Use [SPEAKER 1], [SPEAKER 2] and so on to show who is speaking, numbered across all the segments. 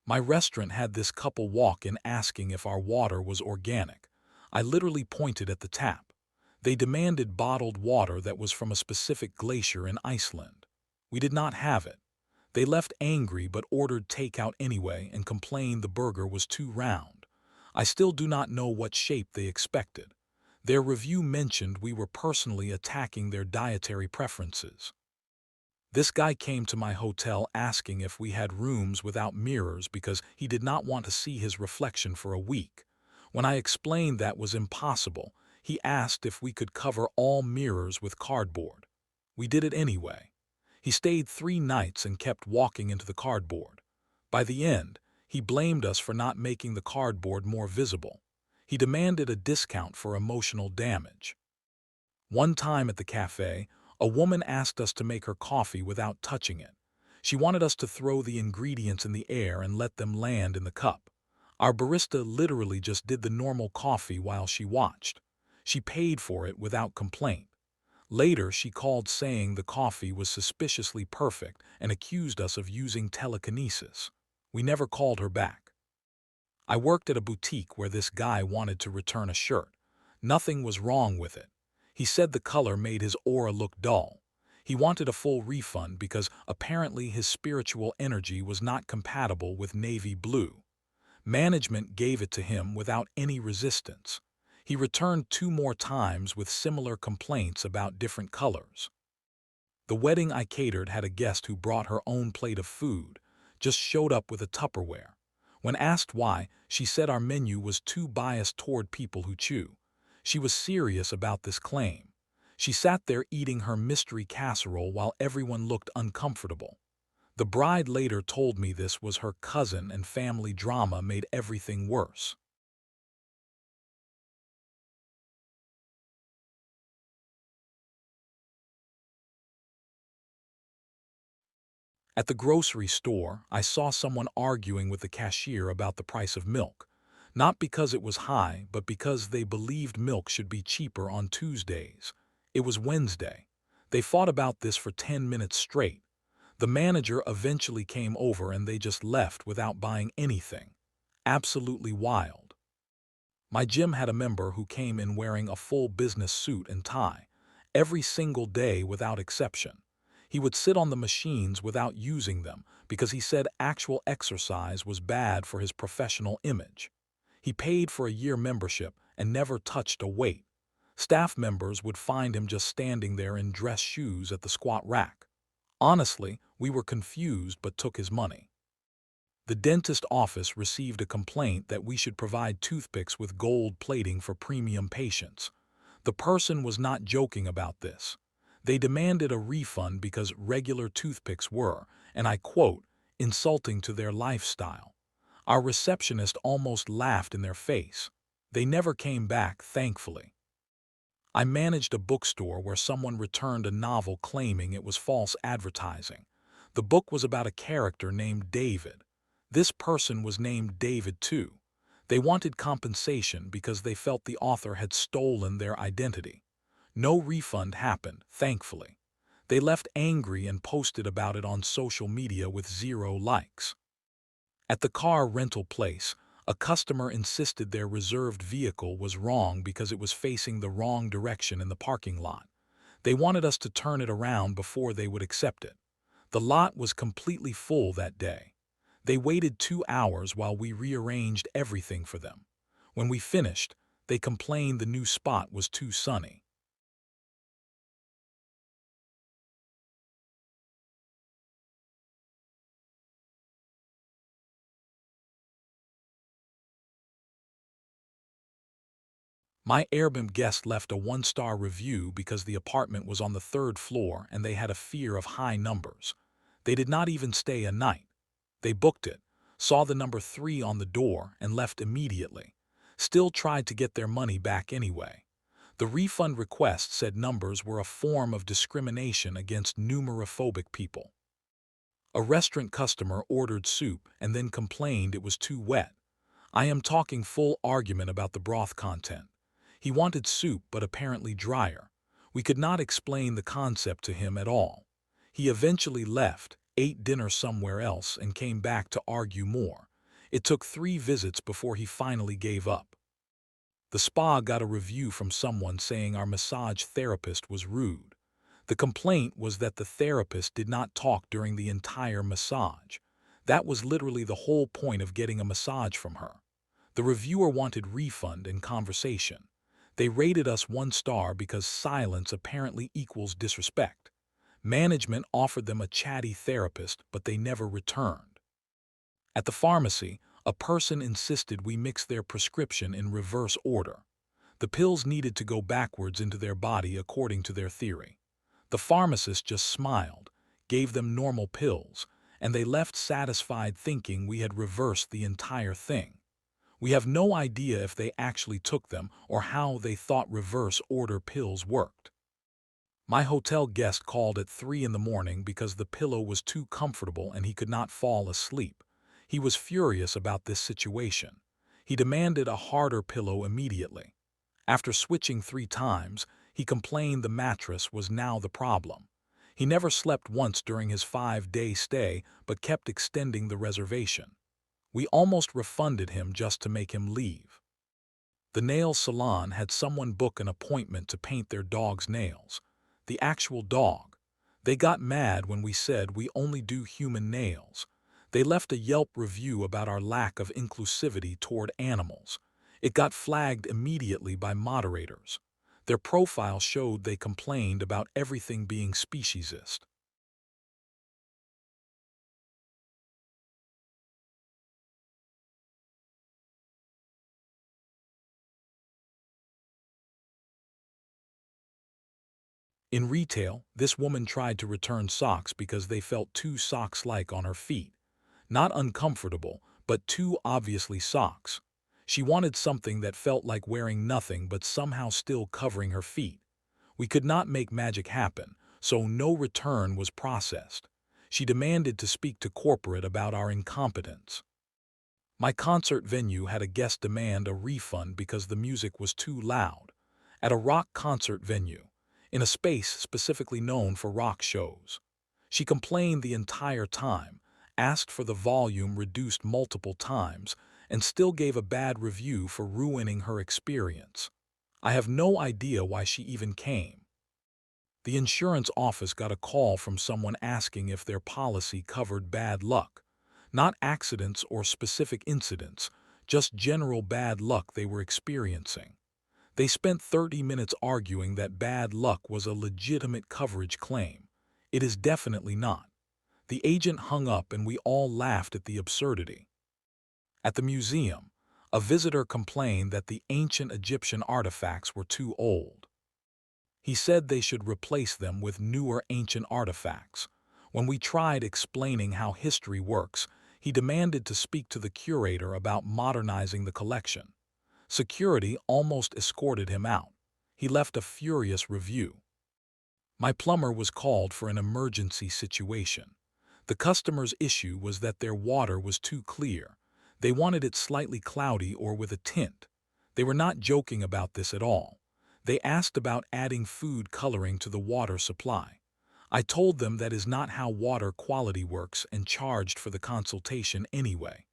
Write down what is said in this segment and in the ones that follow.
[SPEAKER 1] My restaurant had this couple walk in asking if our water was organic. I literally pointed at the tap. They demanded bottled water that was from a specific glacier in Iceland. We did not have it. They left angry but ordered takeout anyway and complained the burger was too round. I still do not know what shape they expected. Their review mentioned we were personally attacking their dietary preferences. This guy came to my hotel asking if we had rooms without mirrors because he did not want to see his reflection for a week. When I explained that was impossible, he asked if we could cover all mirrors with cardboard. We did it anyway. He stayed 3 nights and kept walking into the cardboard. By the end, he blamed us for not making the cardboard more visible. He demanded a discount for emotional damage. One time at the cafe, a woman asked us to make her coffee without touching it. She wanted us to throw the ingredients in the air and let them land in the cup. Our barista literally just did the normal coffee while she watched. She paid for it without complaint. Later, she called saying the coffee was suspiciously perfect and accused us of using telekinesis. We never called her back. I worked at a boutique where this guy wanted to return a shirt. Nothing was wrong with it. He said the color made his aura look dull. He wanted a full refund because apparently his spiritual energy was not compatible with navy blue. Management gave it to him without any resistance. He returned 2 more times with similar complaints about different colors. The wedding I catered had a guest who brought her own plate of food, just showed up with a Tupperware. When asked why, she said our menu was too biased toward people who chew. She was serious about this claim. She sat there eating her mystery casserole while everyone looked uncomfortable. The bride later told me this was her cousin and family drama made everything worse. At the grocery store, I saw someone arguing with the cashier about the price of milk. Not because it was high, but because they believed milk should be cheaper on Tuesdays. It was Wednesday. They fought about this for 10 minutes straight. The manager eventually came over and they just left without buying anything. Absolutely wild. My gym had a member who came in wearing a full business suit and tie, every single day without exception. He would sit on the machines without using them because he said actual exercise was bad for his professional image. He paid for a year membership and never touched a weight. Staff members would find him just standing there in dress shoes at the squat rack. Honestly, we were confused but took his money. The dentist office received a complaint that we should provide toothpicks with gold plating for premium patients. The person was not joking about this. They demanded a refund because regular toothpicks were, and I quote, insulting to their lifestyle. Our receptionist almost laughed in their face. They never came back, thankfully. I managed a bookstore where someone returned a novel claiming it was false advertising. The book was about a character named David. This person was named David too. They wanted compensation because they felt the author had stolen their identity. No refund happened, thankfully. They left angry and posted about it on social media with 0 likes. At the car rental place, a customer insisted their reserved vehicle was wrong because it was facing the wrong direction in the parking lot. They wanted us to turn it around before they would accept it. The lot was completely full that day. They waited 2 hours while we rearranged everything for them. When we finished, they complained the new spot was too sunny. My Airbnb guest left a 1-star review because the apartment was on the 3rd floor and they had a fear of high numbers. They did not even stay a night. They booked it, saw the number 3 on the door, and left immediately. Still tried to get their money back anyway. The refund request said numbers were a form of discrimination against numerophobic people. A restaurant customer ordered soup and then complained it was too wet. I am talking full argument about the broth content. He wanted soup but apparently drier. We could not explain the concept to him at all. He eventually left, ate dinner somewhere else, and came back to argue more. It took 3 visits before he finally gave up. The spa got a review from someone saying our massage therapist was rude. The complaint was that the therapist did not talk during the entire massage. That was literally the whole point of getting a massage from her. The reviewer wanted refund and conversation. They rated us 1 star because silence apparently equals disrespect. Management offered them a chatty therapist, but they never returned. At the pharmacy, a person insisted we mix their prescription in reverse order. The pills needed to go backwards into their body according to their theory. The pharmacist just smiled, gave them normal pills, and they left satisfied thinking we had reversed the entire thing. We have no idea if they actually took them or how they thought reverse order pills worked. My hotel guest called at 3 in the morning because the pillow was too comfortable and he could not fall asleep. He was furious about this situation. He demanded a harder pillow immediately. After switching 3 times, he complained the mattress was now the problem. He never slept once during his 5-day stay but kept extending the reservation. We almost refunded him just to make him leave. The nail salon had someone book an appointment to paint their dog's nails. The actual dog. They got mad when we said we only do human nails. They left a Yelp review about our lack of inclusivity toward animals. It got flagged immediately by moderators. Their profile showed they complained about everything being speciesist. In retail, this woman tried to return socks because they felt too socks-like on her feet. Not uncomfortable, but too obviously socks. She wanted something that felt like wearing nothing but somehow still covering her feet. We could not make magic happen, so no return was processed. She demanded to speak to corporate about our incompetence. My concert venue had a guest demand a refund because the music was too loud. At a rock concert venue, in a space specifically known for rock shows. She complained the entire time, asked for the volume reduced multiple times, and still gave a bad review for ruining her experience. I have no idea why she even came. The insurance office got a call from someone asking if their policy covered bad luck. Not accidents or specific incidents, just general bad luck they were experiencing. They spent 30 minutes arguing that bad luck was a legitimate coverage claim. It is definitely not. The agent hung up and we all laughed at the absurdity. At the museum, a visitor complained that the ancient Egyptian artifacts were too old. He said they should replace them with newer ancient artifacts. When we tried explaining how history works, he demanded to speak to the curator about modernizing the collection. Security almost escorted him out. He left a furious review. My plumber was called for an emergency situation. The customer's issue was that their water was too clear. They wanted it slightly cloudy or with a tint. They were not joking about this at all. They asked about adding food coloring to the water supply. I told them that is not how water quality works and charged for the consultation anyway.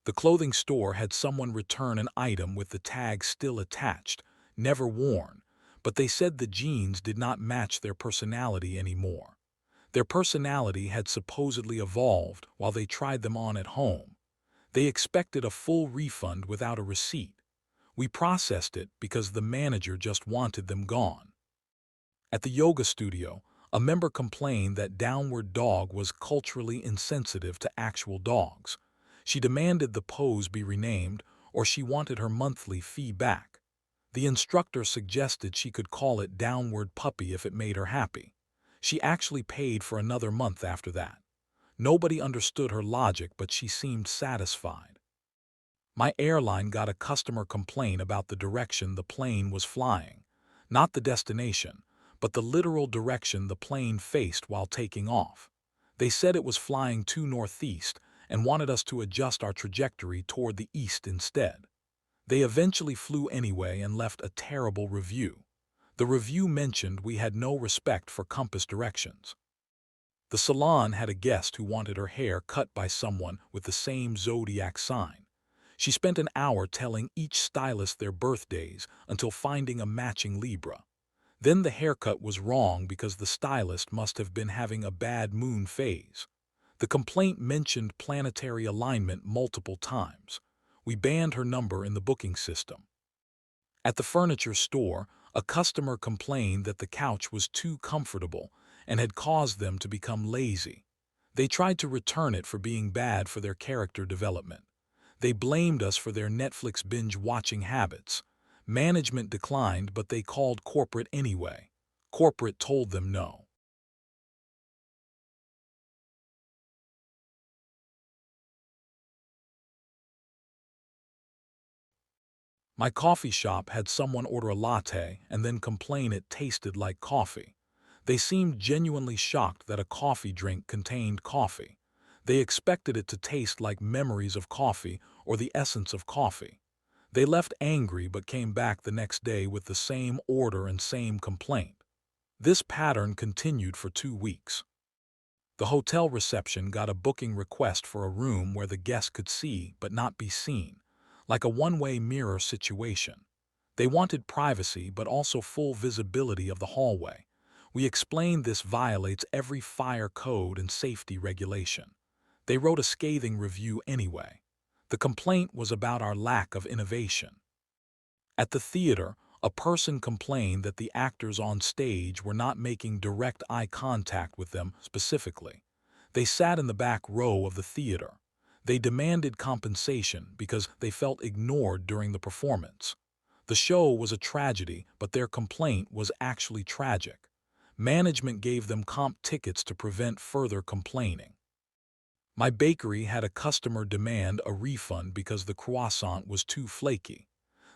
[SPEAKER 1] The clothing store had someone return an item with the tag still attached, never worn, but they said the jeans did not match their personality anymore. Their personality had supposedly evolved while they tried them on at home. They expected a full refund without a receipt. We processed it because the manager just wanted them gone. At the yoga studio, a member complained that Downward Dog was culturally insensitive to actual dogs. She demanded the pose be renamed or she wanted her monthly fee back. The instructor suggested she could call it Downward Puppy if it made her happy. She actually paid for another month after that. Nobody understood her logic, but she seemed satisfied. My airline got a customer complaint about the direction the plane was flying. Not the destination, but the literal direction the plane faced while taking off. They said it was flying too northeast and wanted us to adjust our trajectory toward the east instead. They eventually flew anyway and left a terrible review. The review mentioned we had no respect for compass directions. The Salon had a guest who wanted her hair cut by someone with the same zodiac sign. She spent an hour telling each stylist their birthdays until finding a matching Libra. Then the haircut was wrong because the stylist must have been having a bad moon phase. The complaint mentioned planetary alignment multiple times. We banned her number in the booking system. At the furniture store, a customer complained that the couch was too comfortable and had caused them to become lazy. They tried to return it for being bad for their character development. They blamed us for their Netflix binge-watching habits. Management declined, but they called corporate anyway. Corporate told them no. My coffee shop had someone order a latte and then complain it tasted like coffee. They seemed genuinely shocked that a coffee drink contained coffee. They expected it to taste like memories of coffee or the essence of coffee. They left angry but came back the next day with the same order and same complaint. This pattern continued for 2 weeks. The hotel reception got a booking request for a room where the guest could see but not be seen, like a one-way mirror situation. They wanted privacy but also full visibility of the hallway. We explained this violates every fire code and safety regulation. They wrote a scathing review anyway. The complaint was about our lack of innovation. At the theater, a person complained that the actors on stage were not making direct eye contact with them specifically. They sat in the back row of the theater. They demanded compensation because they felt ignored during the performance. The show was a tragedy, but their complaint was actually tragic. Management gave them comp tickets to prevent further complaining. My bakery had a customer demand a refund because the croissant was too flaky.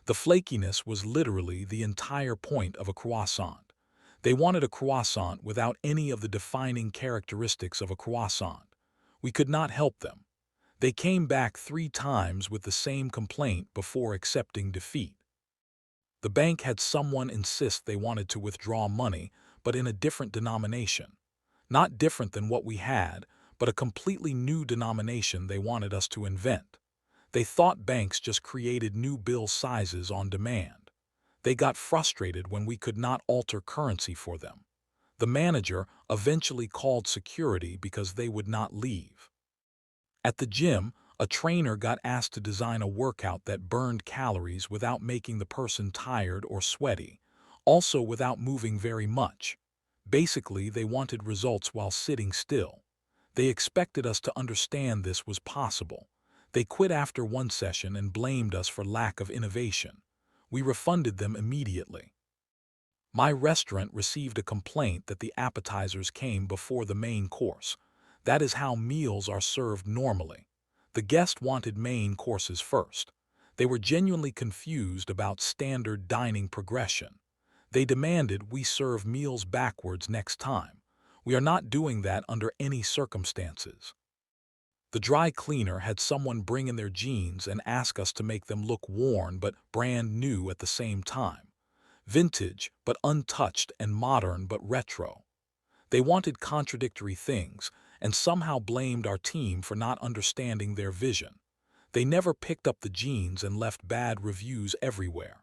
[SPEAKER 1] The flakiness was literally the entire point of a croissant. They wanted a croissant without any of the defining characteristics of a croissant. We could not help them. They came back 3 times with the same complaint before accepting defeat. The bank had someone insist they wanted to withdraw money, but in a different denomination. Not different than what we had, but a completely new denomination they wanted us to invent. They thought banks just created new bill sizes on demand. They got frustrated when we could not alter currency for them. The manager eventually called security because they would not leave. At the gym, a trainer got asked to design a workout that burned calories without making the person tired or sweaty, also without moving very much. Basically, they wanted results while sitting still. They expected us to understand this was possible. They quit after 1 session and blamed us for lack of innovation. We refunded them immediately. My restaurant received a complaint that the appetizers came before the main course. That is how meals are served normally. The guest wanted main courses first. They were genuinely confused about standard dining progression. They demanded we serve meals backwards next time. We are not doing that under any circumstances. The dry cleaner had someone bring in their jeans and ask us to make them look worn but brand new at the same time. Vintage but untouched and modern but retro. They wanted contradictory things and somehow blamed our team for not understanding their vision. They never picked up the jeans and left bad reviews everywhere.